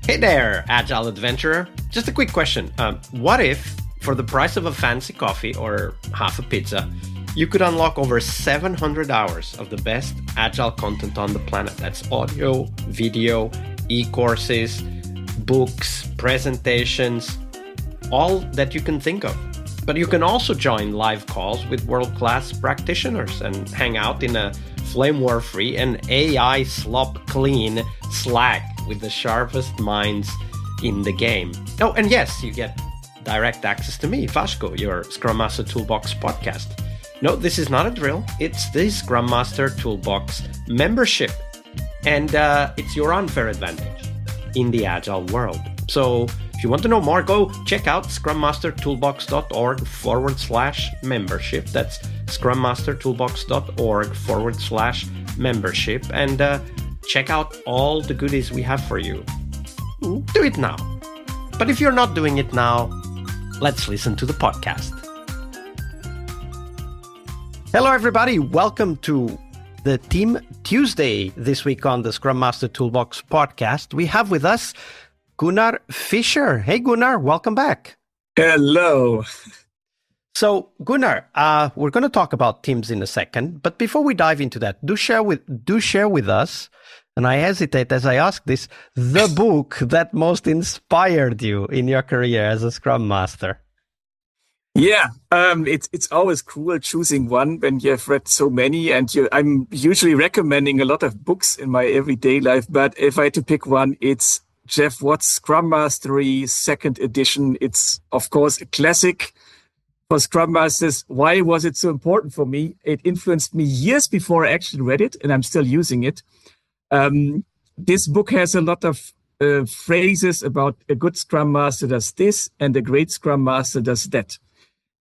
Hey there, Agile Adventurer. Just a quick question. What if, for the price of a fancy coffee or half a pizza, you could unlock over 700 hours of the best Agile content on the planet? That's audio, video, e-courses, books, presentations, all that you can think of. But you can also join live calls with world-class practitioners and hang out in a flame war-free and AI slop-clean Slack with the sharpest minds in the game. Oh, and yes, you get direct access to me, Vasco, your Scrum Master Toolbox podcast. No, this is not a drill. It's the Scrum Master Toolbox membership. And it's your unfair advantage in the Agile world. So if you want to know more, go check out scrummastertoolbox.org/membership. That's scrummastertoolbox.org/membership. And check out all the goodies we have for you. Do it now. But if you're not doing it now, let's listen to the podcast. Hello, everybody. Welcome to the Team Tuesday this week on the Scrum Master Toolbox podcast. We have with us Gunnar Fischer. Hey, Gunnar, welcome back. Hello. So, Gunnar, we're going to talk about teams in a second, but before we dive into that, do share with us, and I hesitate as I ask this, the book that most inspired you in your career as a Scrum Master. Yeah, it's always cruel choosing one when you have read so many, and I'm usually recommending a lot of books in my everyday life, but if I had to pick one, it's Jeff Watts' Scrum Mastery, second edition. It's, of course, a classic for Scrum Masters. Why was it so important for me? It influenced me years before I actually read it, and I'm still using it. This book has a lot of phrases about a good Scrum Master does this, and a great Scrum Master does that.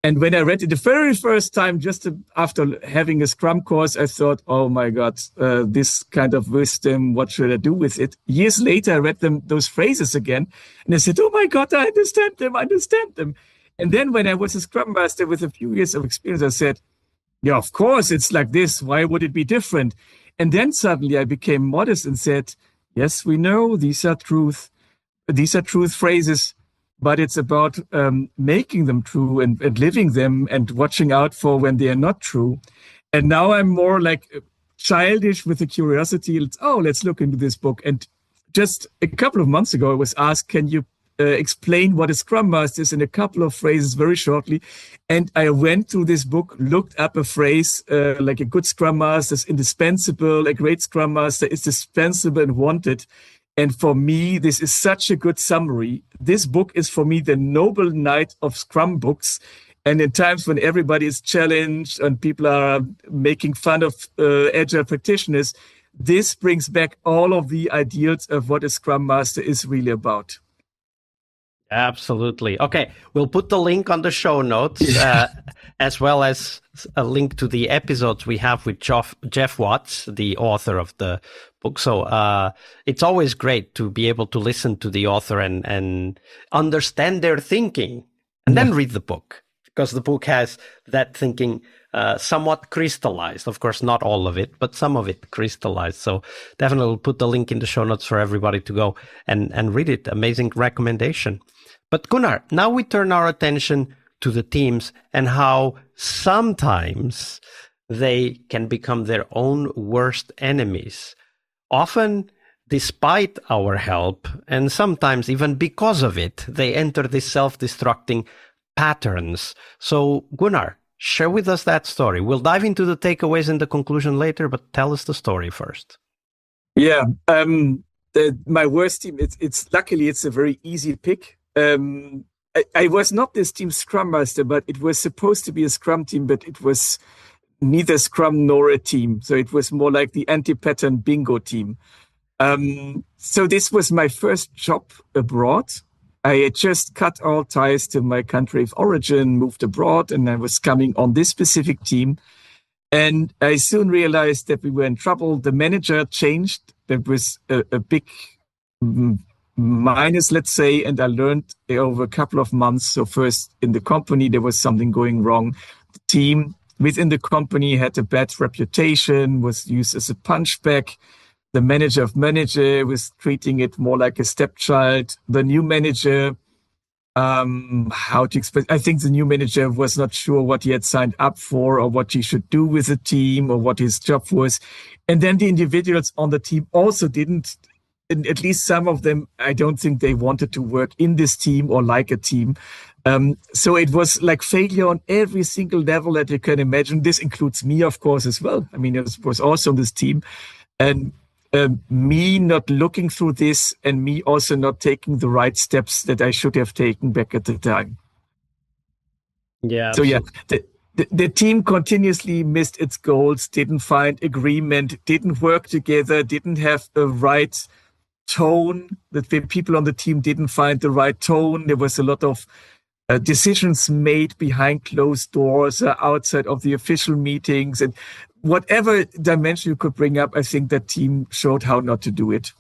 And when I read it the very first time, just after having a Scrum course, I thought, oh my God, this kind of wisdom, what should I do with it? Years later, I read those phrases again, and I said, oh my God, I understand them. And then when I was a Scrum Master with a few years of experience, I said, yeah, of course, it's like this. Why would it be different? And then suddenly I became modest and said, yes, we know these are truth phrases, but it's about making them true and living them and watching out for when they are not true. And now I'm more like childish with the curiosity. Let's look into this book. And just a couple of months ago, I was asked, can you explain what a Scrum Master is in a couple of phrases very shortly? And I went through this book, looked up a phrase like a good Scrum Master is indispensable, a great Scrum Master is dispensable and wanted. And for me, this is such a good summary. This book is for me the Noble Knight of Scrum books. And in times when everybody is challenged and people are making fun of Agile practitioners, this brings back all of the ideals of what a Scrum Master is really about. Absolutely. Okay, we'll put the link on the show notes, as well as a link to the episodes we have with Jeff Watts, the author of the book. So it's always great to be able to listen to the author and understand their thinking, and then read the book, because the book has that thinking somewhat crystallized. Of course, not all of it, but some of it crystallized. So definitely we'll put the link in the show notes for everybody to go and read it. Amazing recommendation. But Gunnar, now we turn our attention to the teams and how sometimes they can become their own worst enemies, often despite our help, and sometimes even because of it, they enter these self-destructing patterns. So Gunnar, share with us that story. We'll dive into the takeaways and the conclusion later, but tell us the story first. Yeah, my worst team, luckily it's a very easy pick. I was not this team's Scrum Master, but it was supposed to be a Scrum team, but it was neither Scrum nor a team. So it was more like the anti-pattern bingo team. So this was my first job abroad. I had just cut all ties to my country of origin, moved abroad, and I was coming on this specific team. And I soon realized that we were in trouble. The manager changed. There was a big minus, let's say, and I learned over a couple of months. So first in the company, there was something going wrong. The team within the company had a bad reputation, was used as a punchback. The manager of manager was treating it more like a stepchild. The new manager, how to explain? I think the new manager was not sure what he had signed up for or what he should do with the team or what his job was. And then the individuals on the team also didn't, and at least some of them, I don't think they wanted to work in this team or like a team. So it was like failure on every single level that you can imagine. This includes me, of course, as well. I mean, it was also on this team. And me not looking through this and me also not taking the right steps that I should have taken back at the time. Yeah. So yeah, the team continuously missed its goals, didn't find agreement, didn't work together, didn't have a right tone. The people on the team didn't find the right tone. There was a lot of decisions made behind closed doors, outside of the official meetings, and whatever dimension you could bring up, I think that team showed how not to do it.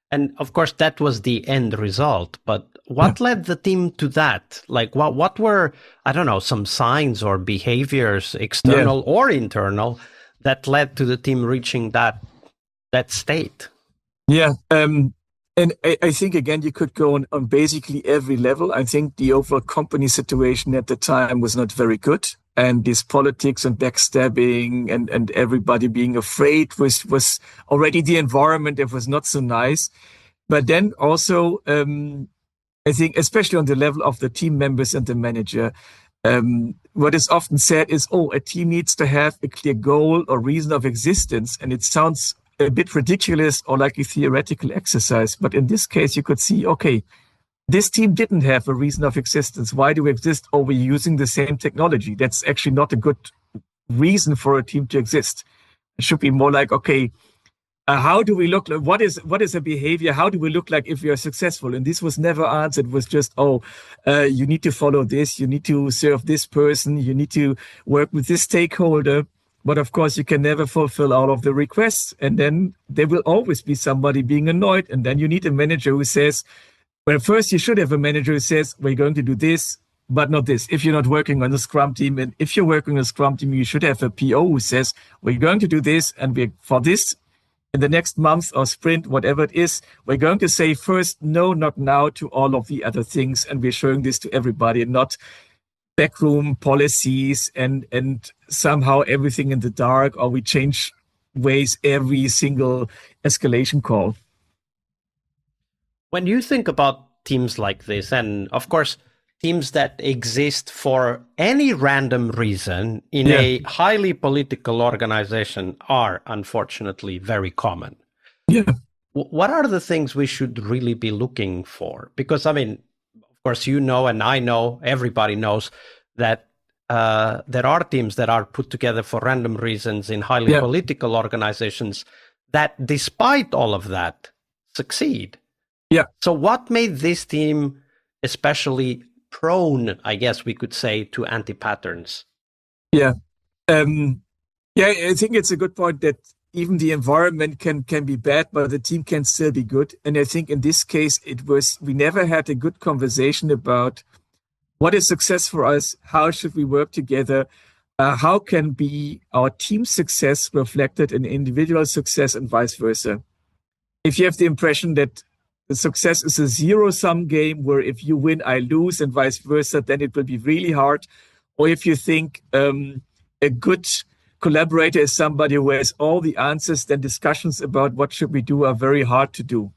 And of course, that was the end result. But what led the team to that? Like, what were, I don't know, some signs or behaviors, external or internal, that led to the team reaching that state? Yeah. And I think, again, you could go on basically every level. I think the overall company situation at the time was not very good. And this politics and backstabbing and everybody being afraid was already the environment that was not so nice. But then also, I think, especially on the level of the team members and the manager, what is often said is, a team needs to have a clear goal or reason of existence. And it sounds a bit ridiculous or like a theoretical exercise. But in this case, you could see, okay, this team didn't have a reason of existence. Why do we exist? We're using the same technology. That's actually not a good reason for a team to exist. It should be more like, okay, how do we look like? What is a behavior? How do we look like if we are successful? And this was never answered. It was just, you need to follow this. You need to serve this person. You need to work with this stakeholder. But of course, you can never fulfill all of the requests. And then there will always be somebody being annoyed. And then you need a manager who says, well, first you should have a manager who says, we're going to do this, but not this. If you're not working on the Scrum team, and if you're working on a Scrum team, you should have a PO who says, we're going to do this, and for this, in the next month or sprint, whatever it is, we're going to say first, no, not now, to all of the other things. And we're showing this to everybody, and not backroom policies and somehow everything in the dark, or we change ways every single escalation call. When you think about teams like this, and of course, teams that exist for any random reason in a highly political organization are unfortunately very common. Yeah. What are the things we should really be looking for? Because, I mean, of course, you know, and I know, everybody knows that there are teams that are put together for random reasons in highly political organizations that, despite all of that, succeed. Yeah. So what made this team especially prone, I guess we could say, to anti-patterns? Yeah. I think it's a good point that even the environment can be bad, but the team can still be good. And I think in this case, we never had a good conversation about what is success for us, how should we work together, how can be our team success reflected in individual success and vice versa. If you have the impression that the success is a zero-sum game where if you win, I lose, and vice versa, then it will be really hard. Or if you think a good collaborator is somebody who has all the answers, then discussions about what should we do are very hard to do.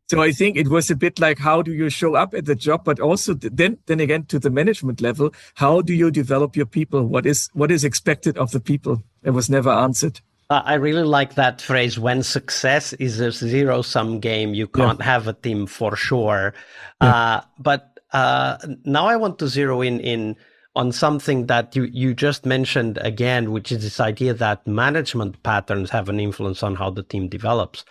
So I think it was a bit like, how do you show up at the job, but also then again to the management level, how do you develop your people? What is expected of the people? It was never answered. I really like that phrase, when success is a zero-sum game, you can't have a team for sure. But now I want to zero in on something that you just mentioned again, which is this idea that management patterns have an influence on how the team develops.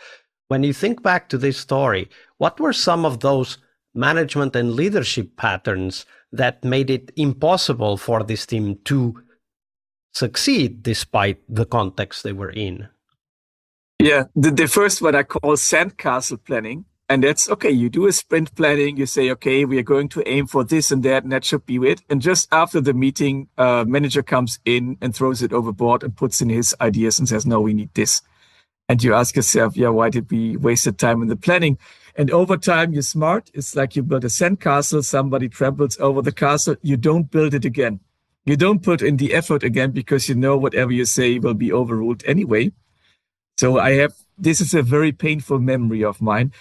When you think back to this story, what were some of those management and leadership patterns that made it impossible for this team to succeed despite the context they were in? Yeah, the first one I call sandcastle planning. And that's, okay, you do a sprint planning, you say, okay, we are going to aim for this and that should be it. And just after the meeting, manager comes in and throws it overboard and puts in his ideas and says, no, we need this. And you ask yourself, yeah, why did we waste the time in the planning? And over time, you're smart. It's like you build a sandcastle, somebody tramples over the castle. You don't build it again. You don't put in the effort again because you know whatever you say will be overruled anyway. So this is a very painful memory of mine.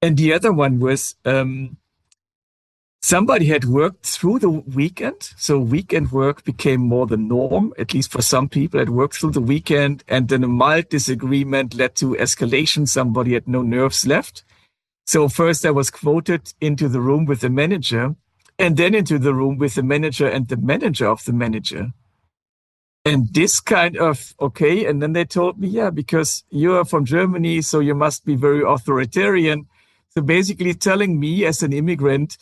And the other one was, somebody had worked through the weekend. So weekend work became more the norm, at least for some people had worked through the weekend. And then a mild disagreement led to escalation. Somebody had no nerves left. So first I was quoted into the room with the manager and then into the room with the manager and the manager of the manager. And this kind of, okay. And then they told me, yeah, because you are from Germany, so you must be very authoritarian. So basically telling me as an immigrant,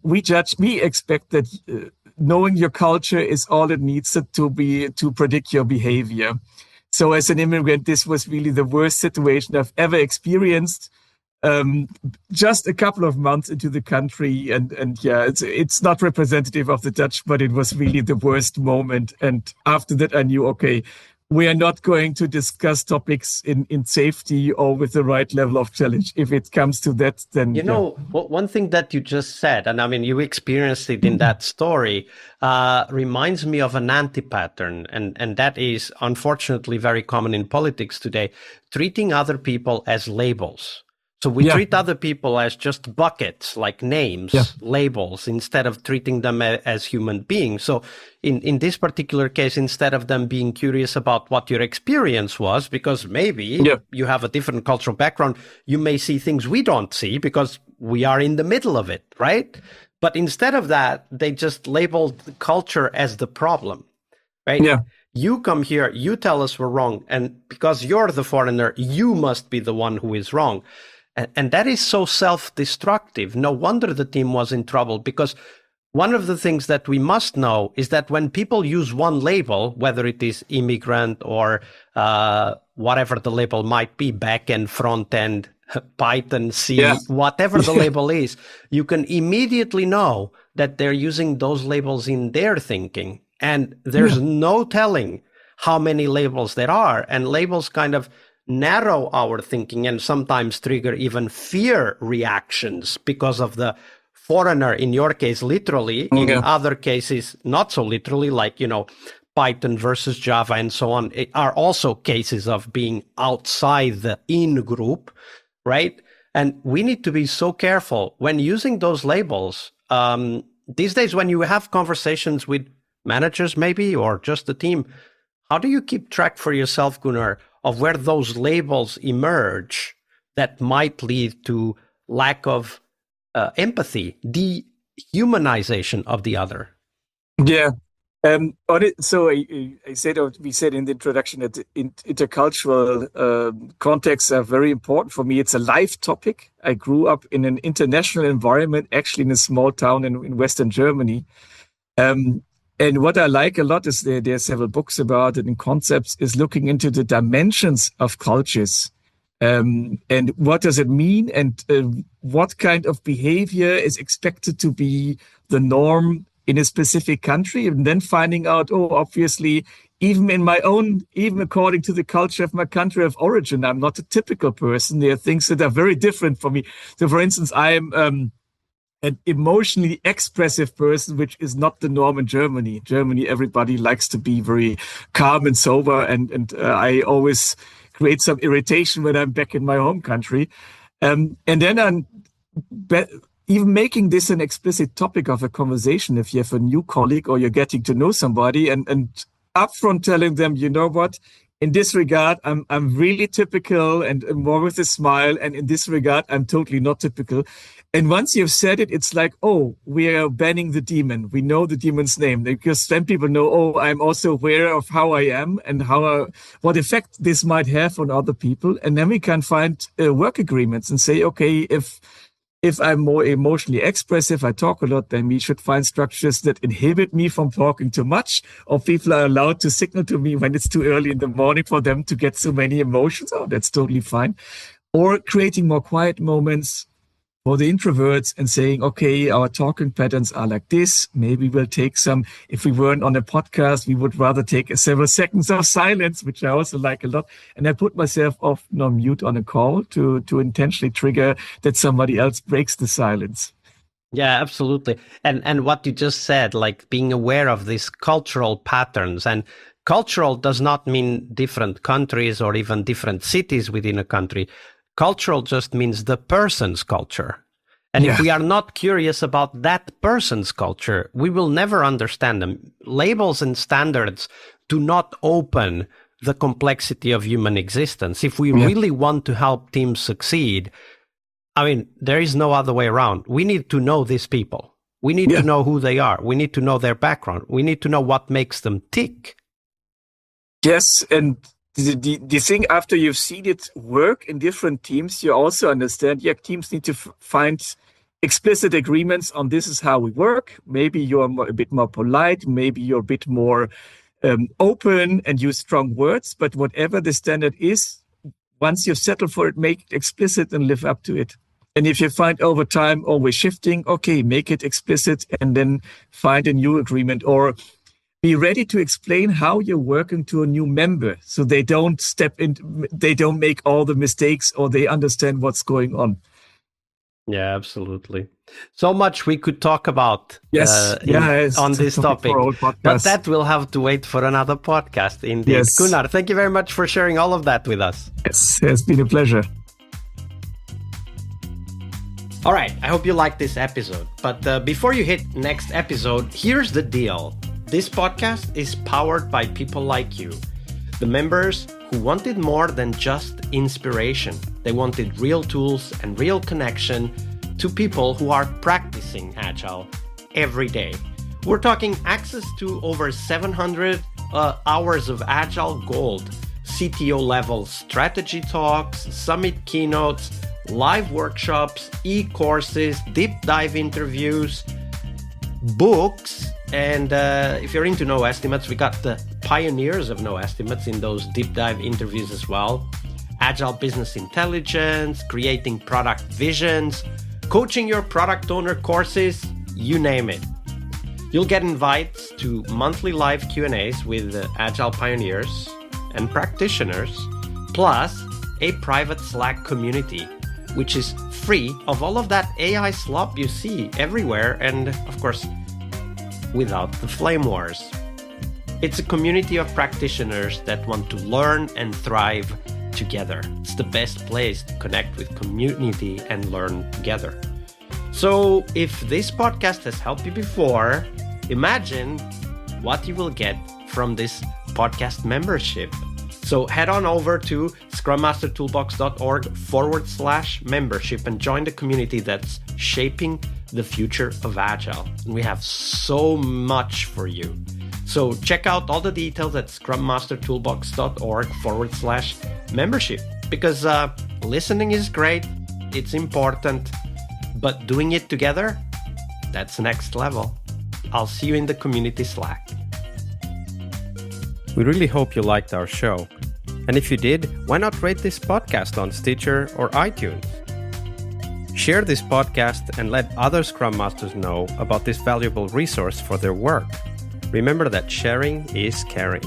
we expect that knowing your culture is all it needs to predict your behavior. So as an immigrant, this was really the worst situation I've ever experienced. Just a couple of months into the country, and yeah, it's not representative of the Dutch, but it was really the worst moment. And after that, I knew, okay, we are not going to discuss topics in safety or with the right level of challenge. If it comes to that, then one thing that you just said, and I mean you experienced it in that story, reminds me of an anti-pattern, and that is unfortunately very common in politics today: treating other people as labels. So we treat other people as just buckets, like names, labels, instead of treating them as human beings. So in this particular case, instead of them being curious about what your experience was, because maybe you have a different cultural background, you may see things we don't see because we are in the middle of it, right? But instead of that, they just labeled the culture as the problem, right? Yeah. You come here, you tell us we're wrong, and because you're the foreigner, you must be the one who is wrong. And that is so self-destructive. No wonder the team was in trouble, because one of the things that we must know is that when people use one label, whether it is immigrant or whatever the label might be, back end, front end, Python, C, whatever the label is, you can immediately know that they're using those labels in their thinking. And there's no telling how many labels there are. And labels kind of narrow our thinking and sometimes trigger even fear reactions because of the foreigner, in your case, literally, in other cases, not so literally, like, Python versus Java and so on, are also cases of being outside the in group, right? And we need to be so careful when using those labels. These days, when you have conversations with managers, maybe, or just the team, how do you keep track for yourself, Gunnar, of where those labels emerge that might lead to lack of empathy, dehumanization of the other? Yeah. So we said in the introduction that intercultural contexts are very important for me. It's a live topic. I grew up in an international environment, actually in a small town in Western Germany. And what I like a lot is there are several books about it and concepts, is looking into the dimensions of cultures. And what does it mean? And what kind of behavior is expected to be the norm in a specific country? And then finding out, obviously, even according to the culture of my country of origin, I'm not a typical person. There are things that are very different for me. So, for instance, I am an emotionally expressive person, which is not the norm in Germany. Germany, everybody likes to be very calm and sober, and I always create some irritation when I'm back in my home country. And then even making this an explicit topic of a conversation, if you have a new colleague or you're getting to know somebody, and upfront telling them, you know what, in this regard, I'm really typical and more with a smile. And in this regard, I'm totally not typical. And once you've said it, it's like, we are banning the demon. We know the demon's name, because then people know, I'm also aware of how I am and what effect this might have on other people. And then we can find work agreements and say, okay, if I'm more emotionally expressive, I talk a lot, then we should find structures that inhibit me from talking too much, or people are allowed to signal to me when it's too early in the morning for them to get so many emotions. That's totally fine. Or creating more quiet moments. for the introverts and saying, okay, our talking patterns are like this. Maybe we'll take some, if we weren't on a podcast, we would rather take several seconds of silence, which I also like a lot. And I put myself often on mute on a call to intentionally trigger that somebody else breaks the silence. Yeah, absolutely. And what you just said, like being aware of these cultural patterns, and cultural does not mean different countries or even different cities within a country. Cultural just means the person's culture. And if we are not curious about that person's culture, we will never understand them. Labels and standards do not open the complexity of human existence. If we really want to help teams succeed, I mean, there is no other way around. We need to know these people. We need to know who they are. We need to know their background. We need to know what makes them tick. Yes, and the thing, after you've seen it work in different teams, you also understand, teams need to find explicit agreements on this is how we work. Maybe you're a bit more polite, maybe you're a bit more open and use strong words, but whatever the standard is, once you've settled for it, make it explicit and live up to it. And if you find over time always shifting, okay, make it explicit and then find a new agreement, or be ready to explain how you're working to a new member so they don't they don't make all the mistakes, or they understand what's going on. Yeah, absolutely. So much we could talk about on this topic, but that will have to wait for another podcast. Indeed. Yes. Gunnar, thank you very much for sharing all of that with us. Yes, it's been a pleasure. All right, I hope you liked this episode. But before you hit next episode, here's the deal. This podcast is powered by people like you, the members who wanted more than just inspiration. They wanted real tools and real connection to people who are practicing Agile every day. We're talking access to over 700 hours of Agile Gold, CTO level strategy talks, summit keynotes, live workshops, e-courses, deep dive interviews, books, and if you're into no estimates, we got the pioneers of no estimates in those deep dive interviews as well. Agile business intelligence, creating product visions, coaching your product owner courses, you name it. You'll get invites to monthly live Q&As with Agile pioneers and practitioners, plus a private Slack community, which is free of all of that AI slop you see everywhere, and of course, without the flame wars. It's a community of practitioners that want to learn and thrive together. It's the best place to connect with community and learn together. So if this podcast has helped you before, imagine what you will get from this podcast membership. So head on over to scrummastertoolbox.org/membership and join the community that's shaping the future of Agile. And we have so much for you. So check out all the details at scrummastertoolbox.org/membership, because listening is great, it's important, but doing it together, that's next level. I'll see you in the community Slack. We really hope you liked our show. And if you did, why not rate this podcast on Stitcher or iTunes? Share this podcast and let other Scrum Masters know about this valuable resource for their work. Remember that sharing is caring.